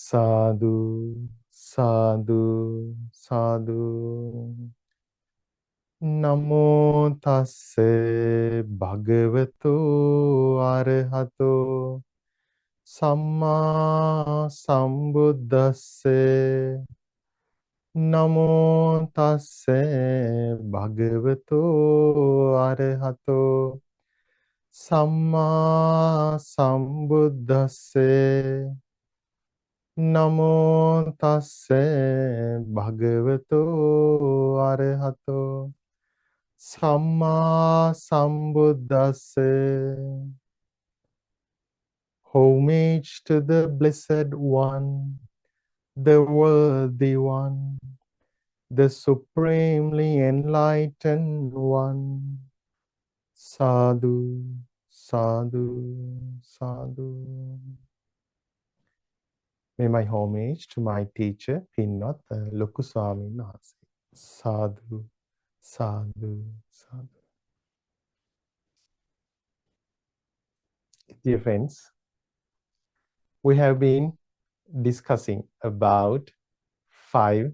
Sadhu, sadhu, sadhu. Namo tasse bhagavato arahato samma sambuddhasse. Namo tasse bhagavato arahato samma sambuddhasse. Namo tasse bhagavato arahato samma sambuddhasse. Homage to the Blessed One, the Worthy One, the Supremely Enlightened One. Sadhu, sadhu, sadhu. May my homage to my teacher, Pinnath Loku Swamin Wahanse. Sadhu, sadhu, sadhu. Dear friends, we have been discussing about 5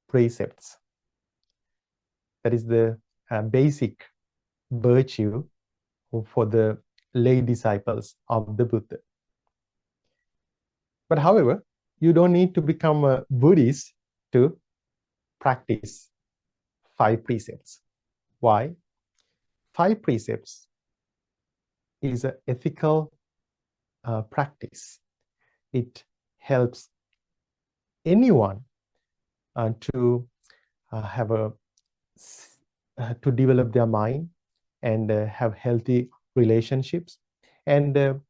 precepts. That is the basic virtue for the lay disciples of the Buddha. But however, you don't need to become a Buddhist to practice 5 precepts. Why? 5 precepts is an ethical practice. It helps anyone to have to develop their mind and have healthy relationships, and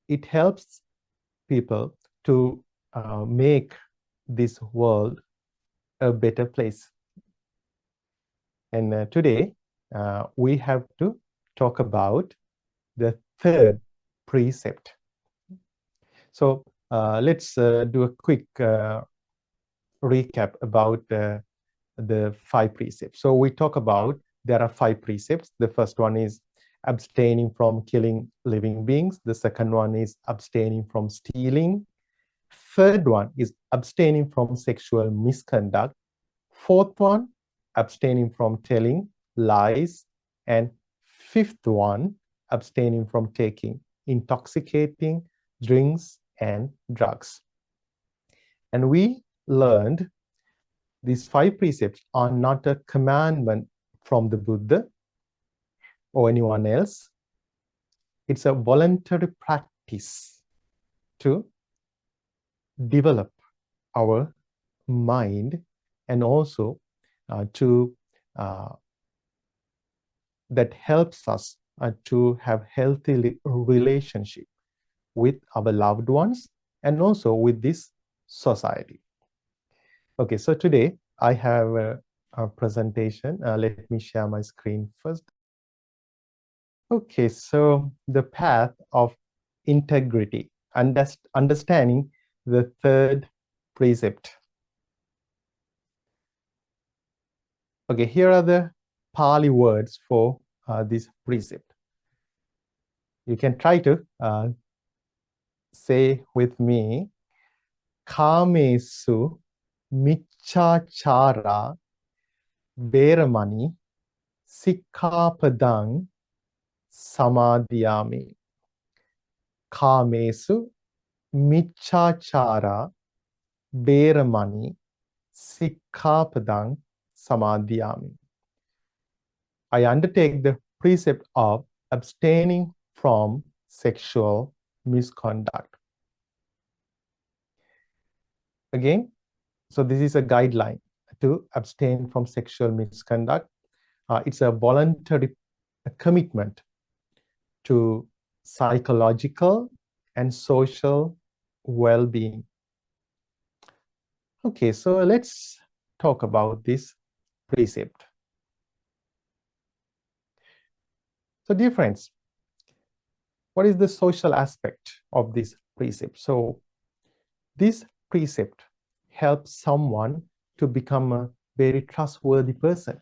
it helps people to make this world a better place. And today we have to talk about the 3rd precept. So let's do a quick recap about the 5 precepts. So we talk about there are 5 precepts. The first one is abstaining from killing living beings. The second one is abstaining from stealing. Third one is abstaining from sexual misconduct. Fourth one, abstaining from telling lies. And fifth one, abstaining from taking intoxicating drinks and drugs. And we learned these 5 precepts are not a commandment from the Buddha or anyone else. It's a voluntary practice to develop our mind, and also that helps us to have healthy relationship with our loved ones and also with this society. Okay, so today I have a presentation. Let me share my screen first. Okay, so the path of integrity, understanding the 3rd precept. Okay, here are the Pali words for this precept. You can try to say with me, Kamesu Michachara Veramani Sikkhapadang Samadhyami. Kamesu Michachara Veramani Sikkhapadang Samadhyami. I undertake the precept of abstaining from sexual misconduct. Again, so this is a guideline to abstain from sexual misconduct. It's a voluntary commitment to psychological and social well-being. Okay, so let's talk about this precept. So dear friends, what is the social aspect of this precept? So this precept helps someone to become a very trustworthy person.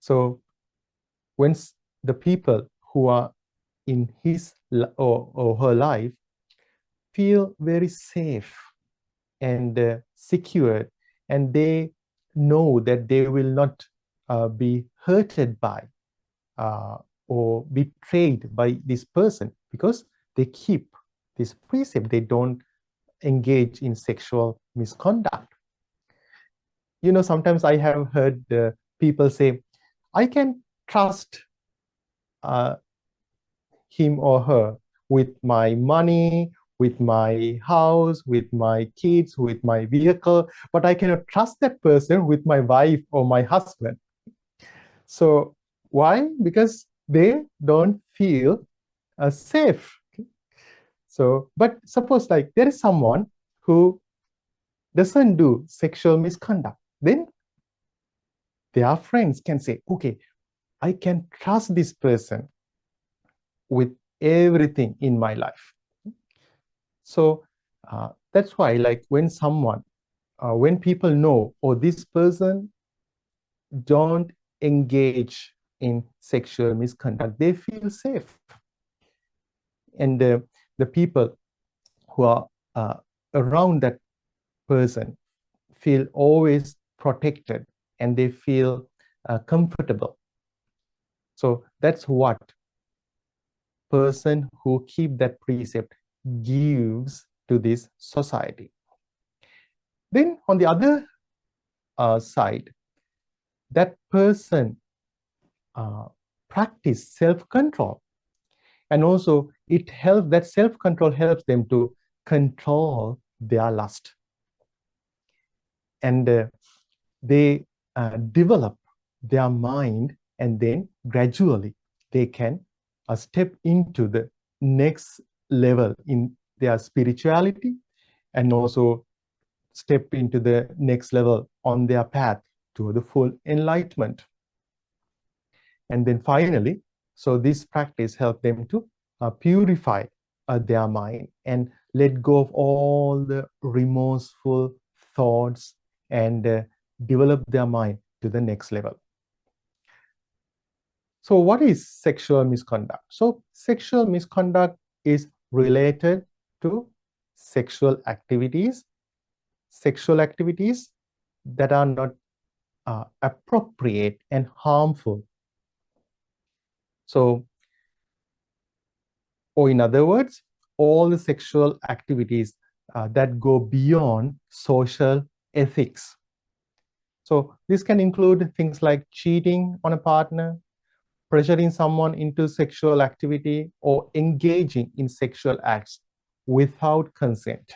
So when the people who are in his or her life feel very safe and secure, and they know that they will not be hurted by uh, or betrayed by this person, because they keep this precept. They don't engage in sexual misconduct. Sometimes I have heard people say, I can trust uh, him or her with my money, with my house, with my kids, with my vehicle, but I cannot trust that person with my wife or my husband. So why? Because they don't feel safe. So, but suppose like there is someone who doesn't do sexual misconduct, then their friends can say, okay, I can trust this person with everything in my life. So that's why, like, when people know, oh, this person don't engage in sexual misconduct, they feel safe. And the people who are uh, around that person feel always protected, and they feel comfortable. So that's what person who keep that precept gives to this society. Then on the other side, that person practice self-control, and also that self-control helps them to control their lust, and they develop their mind, and then gradually they can step into the next level in their spirituality, and also step into the next level on their path to the full enlightenment. And then finally, so this practice helps them to purify their mind and let go of all the remorseful thoughts, and develop their mind to the next level. So what is sexual misconduct? So sexual misconduct is related to sexual activities that are not appropriate and harmful. So, or in other words, all the sexual activities that go beyond social ethics. So this can include things like cheating on a partner, pressuring someone into sexual activity, or engaging in sexual acts without consent.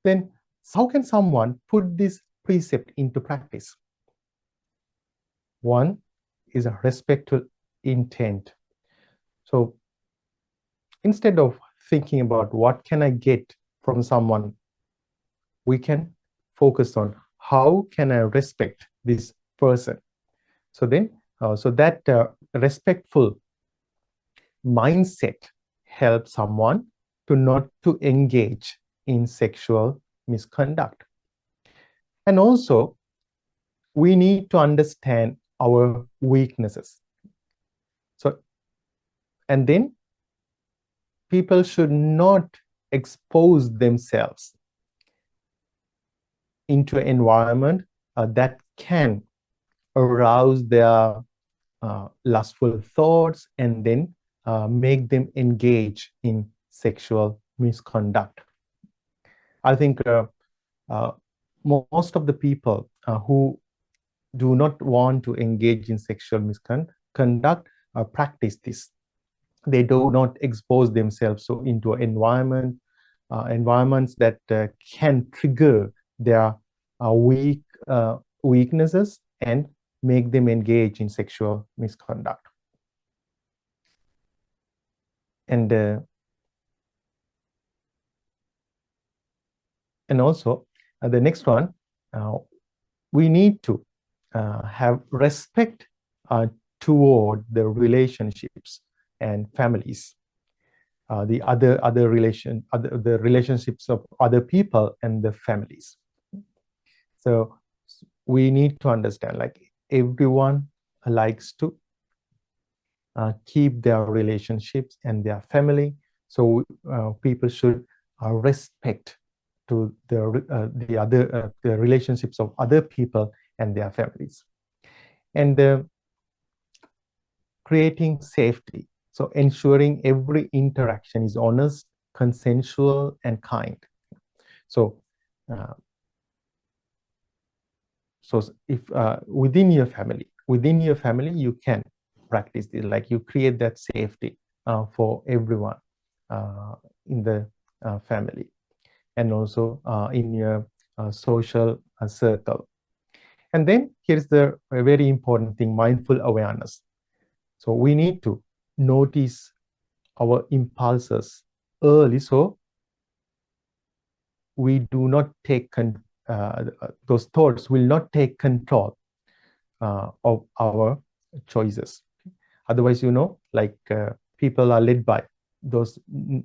Then how can someone put this precept into practice? One is a respectful intent. So instead of thinking about what can I get from someone, we can focus on how can I respect this person. So then, so that respectful mindset helps someone to not to engage in sexual misconduct. And also, we need to understand our weaknesses. So, and then people should not expose themselves into an environment that can arouse their lustful thoughts, and then make them engage in sexual misconduct. I think most of the people who do not want to engage in sexual misconduct practice this. They do not expose themselves so into environments that can trigger their weaknesses and make them engage in sexual misconduct. And also the next one, we need to have respect toward the relationships and families, the relationships of other people and the families. So we need to understand, like, everyone likes to keep their relationships and their family. So people should respect to the relationships of other people and their families. And creating safety. So ensuring every interaction is honest, consensual, and kind. So, uh, so if within your family, you can practice this. Like you create that safety for everyone in the family, and also in your social circle. And then here's the very important thing: mindful awareness. So we need to notice our impulses early, so we do not take those thoughts will not take control of our choices. Otherwise, like people are led by those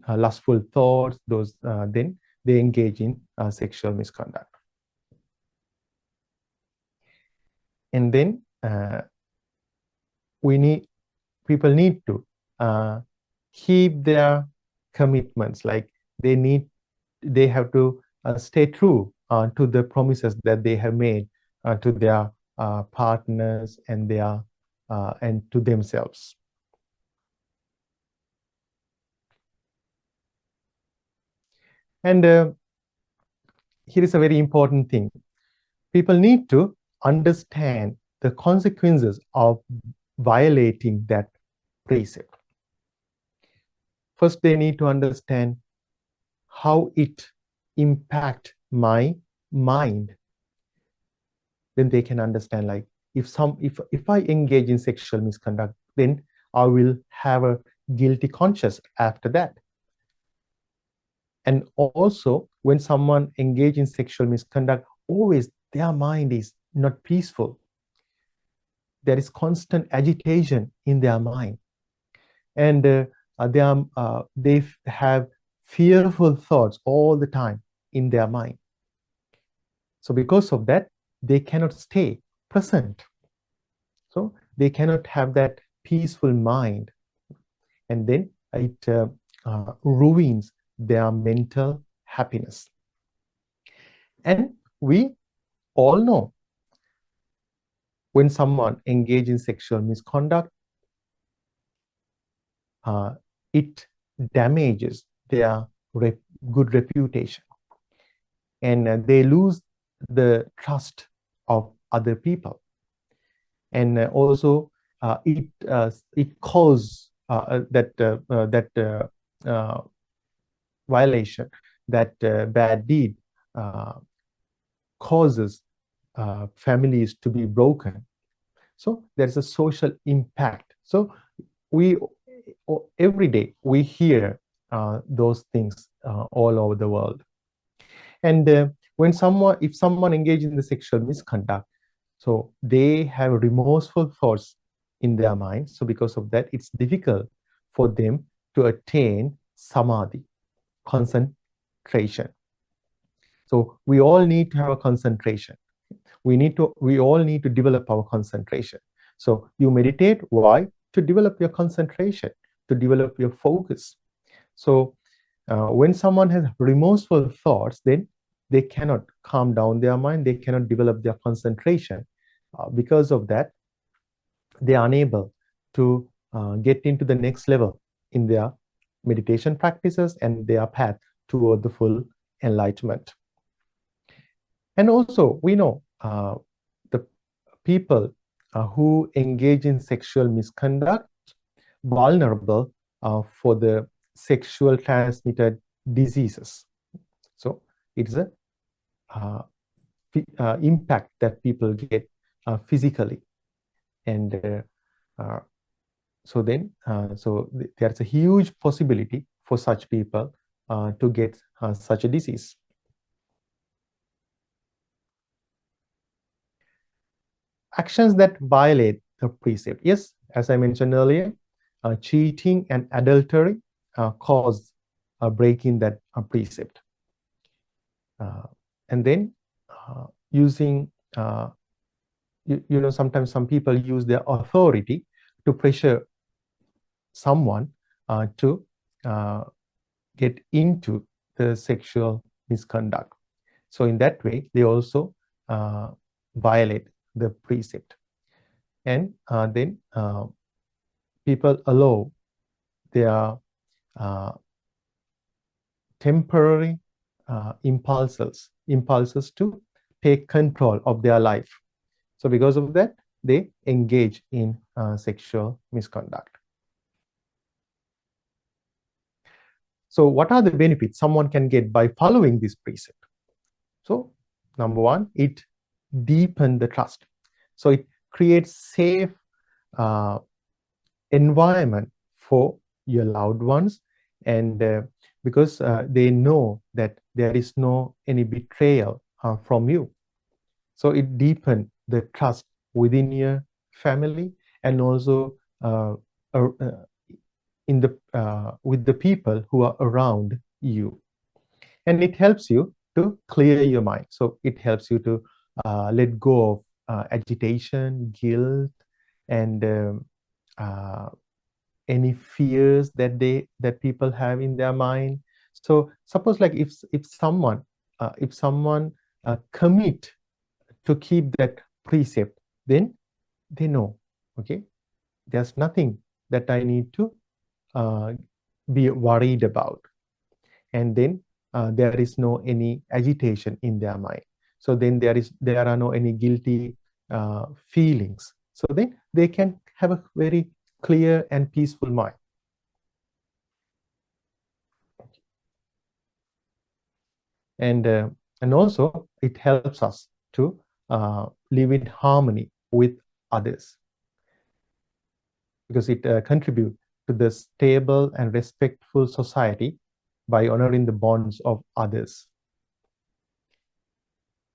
lustful thoughts, then they engage in sexual misconduct. And then people need to keep their commitments. Like they have to stay true to the promises that they have made to their partners and to themselves. And here is a very important thing: people need to understand the consequences of violating that precept. First, they need to understand how it impacts my mind. Then they can understand, like, if I engage in sexual misconduct, then I will have a guilty conscience after that. And also, when someone engages in sexual misconduct, always their mind is not peaceful. There is constant agitation in their mind, and they have fearful thoughts all the time in their mind. So because of that, they cannot stay present. So they cannot have that peaceful mind, and then it ruins their mental happiness. And we all know, when someone engages in sexual misconduct, it damages their good reputation, and they lose the trust of other people. And also it causes that violation, that bad deed causes families to be broken. So there's a social impact. So we every day we hear those things all over the world. And if someone engages in the sexual misconduct, so they have remorseful thoughts in their mind. So because of that, it's difficult for them to attain samadhi, concentration. So we all need to have a concentration. We all need to develop our concentration. So you meditate. Why? To develop your concentration, to develop your focus. So when someone has remorseful thoughts, then they cannot calm down their mind, they cannot develop their concentration. Because of that, they are unable to get into the next level in their meditation practices and their path toward the full enlightenment. And also, we know the people who engage in sexual misconduct vulnerable for the sexual transmitted diseases. So it's a impact that people get physically, and so there's a huge possibility for such people to get such a disease. Actions that violate the precept. Yes, as I mentioned earlier, cheating and adultery cause breaking that precept. And then using, sometimes some people use their authority to pressure someone to get into the sexual misconduct. So in that way, they also violate the precept. And then people allow their temporary impulses to take control of their life. So because of that, they engage in sexual misconduct. So what are the benefits someone can get by following this precept? So number one, it deepens the trust. So it creates safe environment for your loved ones, and because they know that there is no any betrayal from you. So it deepens the trust within your family, and also uh, in the with the people who are around you. And it helps you to clear your mind. So it helps you to let go of agitation, guilt, and uh, any fears that people have in their mind. So suppose like if someone commit to keep that precept, then they know, okay, there's nothing that I need to uh, be worried about. And then there is no any agitation in their mind. So then there are no any guilty feelings. So then they can have a very clear and peaceful mind. And also it helps us to live in harmony with others, because it contributes to the stable and respectful society by honoring the bonds of others.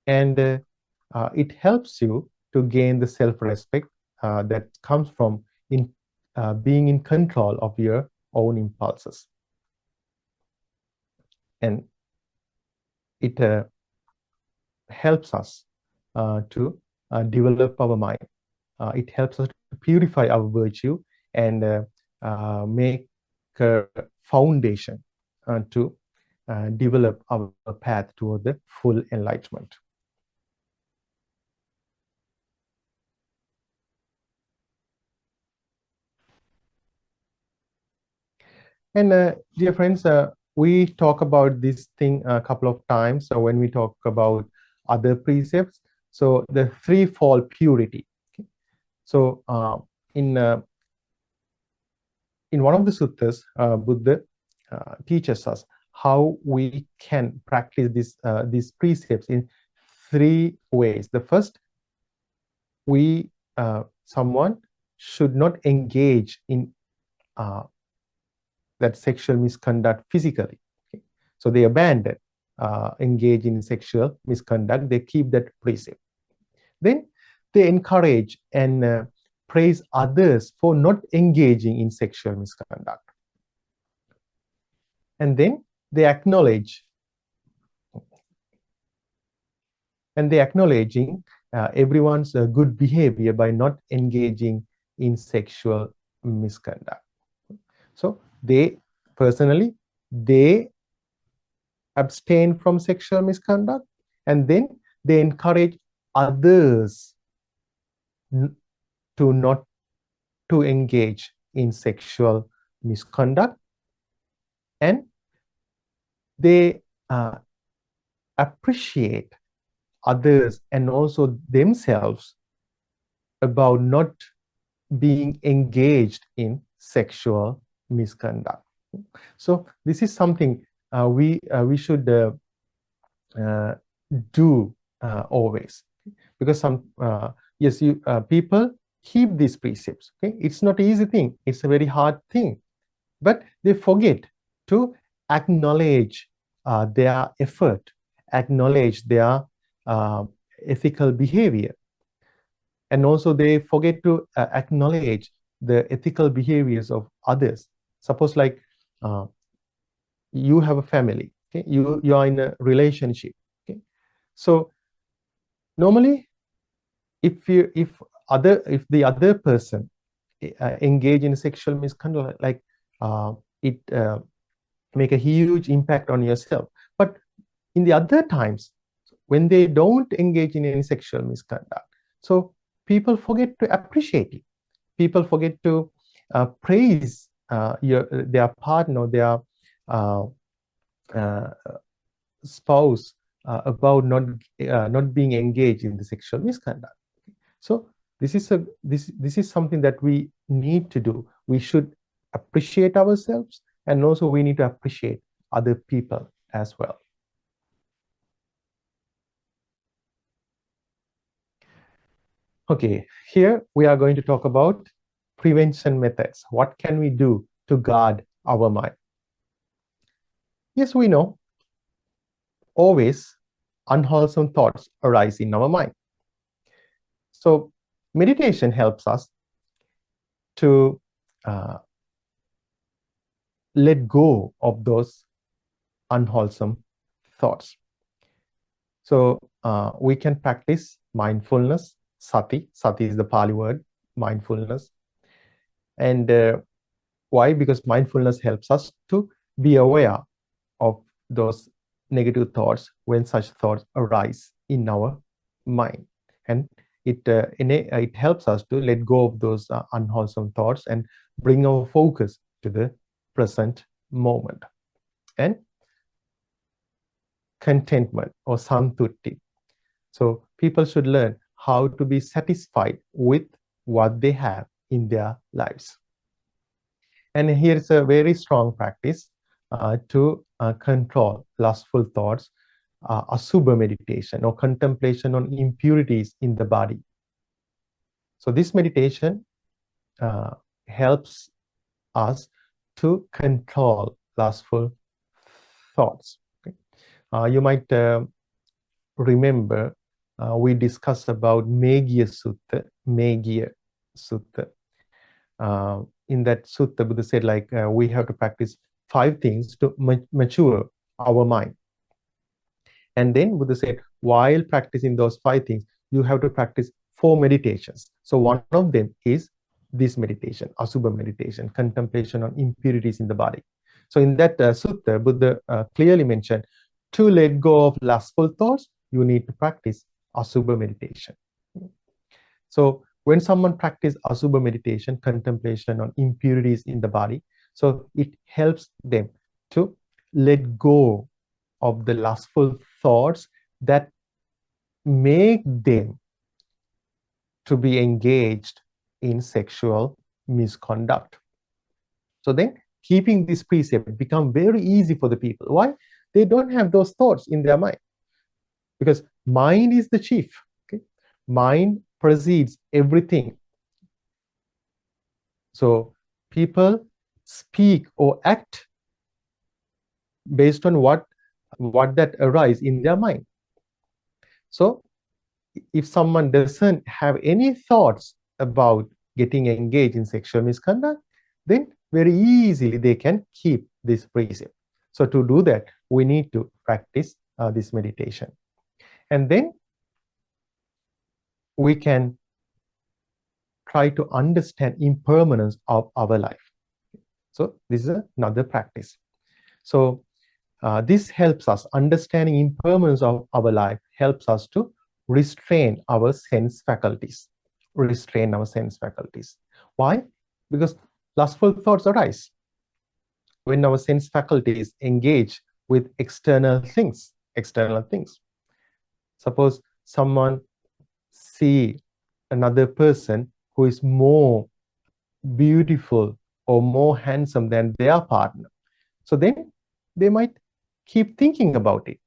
And it helps you to gain the self-respect that comes from being in control of your own impulses. And it helps us to develop our mind. It helps us to purify our virtue and make a foundation to develop our path toward the full enlightenment. And dear friends, we talk about this thing a couple of times. So when we talk about other precepts, so the threefold purity. Okay? So in one of the suttas, Buddha teaches us how we can practice these precepts in three ways. The first, someone should not engage in that sexual misconduct physically. Okay? So they abandon engage in sexual misconduct. They keep that precept. Then they encourage and praise others for not engaging in sexual misconduct. And then they acknowledge acknowledging everyone's good behavior by not engaging in sexual misconduct. So they personally, they abstain from sexual misconduct, and then they encourage others to not to engage in sexual misconduct, and they appreciate others and also themselves about not being engaged in sexual misconduct. So this is something we should do always, because some yes, people keep these precepts. Okay, it's not an easy thing; it's a very hard thing, but they forget to acknowledge their effort, acknowledge their ethical behavior, and also they forget to acknowledge the ethical behaviors of others. Suppose like you have a family, okay, you are in a relationship, okay, so normally if the other person engage in sexual misconduct, like it make a huge impact on yourself. But in the other times, when they don't engage in any sexual misconduct, so people forget to appreciate it. People forget to praise their partner, their uh, uh, spouse about not being engaged in the sexual misconduct. So this is something that we need to do. We should appreciate ourselves, and also we need to appreciate other people as well. Okay, here we are going to talk about prevention methods. What can we do to guard our mind? Yes, we know always unwholesome thoughts arise in our mind. So meditation helps us to let go of those unwholesome thoughts. So we can practice mindfulness, sati. Sati is the Pali word, mindfulness. And why? Because mindfulness helps us to be aware of those negative thoughts when such thoughts arise in our mind. And it helps us to let go of those unwholesome thoughts and bring our focus to the present moment. And contentment or santutti. So people should learn how to be satisfied with what they have in their lives. And here's a very strong practice to control lustful thoughts, asubha meditation or contemplation on impurities in the body. So this meditation helps us to control lustful thoughts. Okay? You might remember we discussed about Meghiya Sutta. In that sutta, Buddha said we have to practice 5 things to mature our mind. And then Buddha said, while practicing those 5 things, you have to practice 4 meditations. So one of them is this meditation, Asubha meditation, contemplation on impurities in the body. So in that sutta, Buddha clearly mentioned, to let go of lustful thoughts, you need to practice Asubha meditation. So when someone practices Asubha meditation, contemplation on impurities in the body, so it helps them to let go of the lustful thoughts that make them to be engaged in sexual misconduct. So then keeping this precept become very easy for the people. Why? They don't have those thoughts in their mind. Because mind is the chief. Okay? Mind precedes everything. So people speak or act based on what that arise in their mind. So if someone doesn't have any thoughts about getting engaged in sexual misconduct, then very easily they can keep this precept. So to do that, we need to practice this meditation. And then we can try to understand impermanence of our life. So this is another practice. So this helps us, understanding impermanence of our life helps us to restrain our sense faculties. Restrain our sense faculties. Why? Because lustful thoughts arise when our sense faculties engage with external things. Suppose someone see another person who is more beautiful or more handsome than their partner. So then they might keep thinking about it.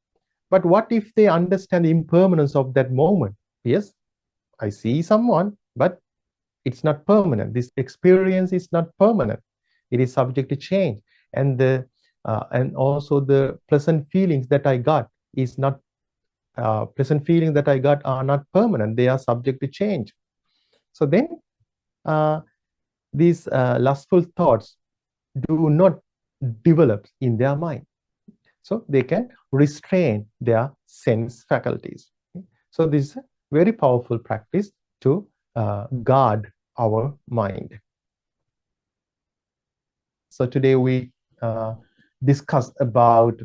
But what if they understand the impermanence of that moment? Yes, I see someone, but it's not permanent. This experience is not permanent. It is subject to change. And also the pleasant feelings that I got is not pleasant feelings that I got are not permanent. They are subject to change. So then these lustful thoughts do not develop in their mind. So they can restrain their sense faculties. So this is a very powerful practice to guard our mind. So today we discussed about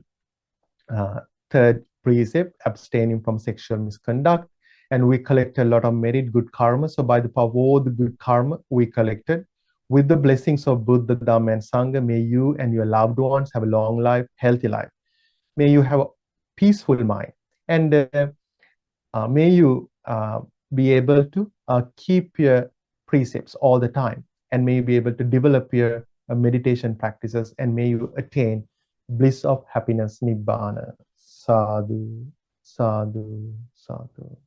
third precept, abstaining from sexual misconduct, and we collect a lot of merit, good karma. So by the power of all the good karma we collected, with the blessings of Buddha, Dhamma, and Sangha, may you and your loved ones have a long life, healthy life. May you have a peaceful mind, and may you be able to keep your precepts all the time, and may you be able to develop your meditation practices, and may you attain bliss of happiness, nibbana. Sadhu, sadhu, sadhu.